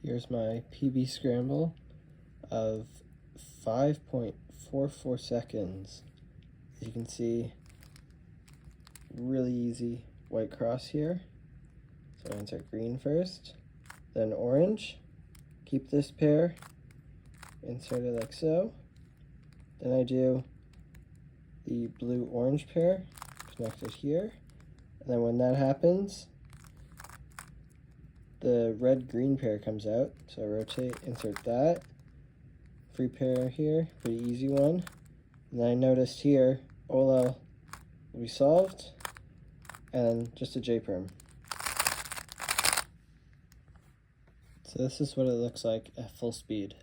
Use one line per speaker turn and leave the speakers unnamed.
Here's my PB scramble of 5.44 seconds. As you can see, really easy white cross here. So I insert green first, then orange. Keep this pair inserted like so. Then I do the blue-orange pair connected here. And then when that happens, the red-green pair comes out. So I rotate, insert that. Free pair here, pretty easy one. And then I noticed here, OLL will be solved, and just a J-perm. So this is what it looks like at full speed.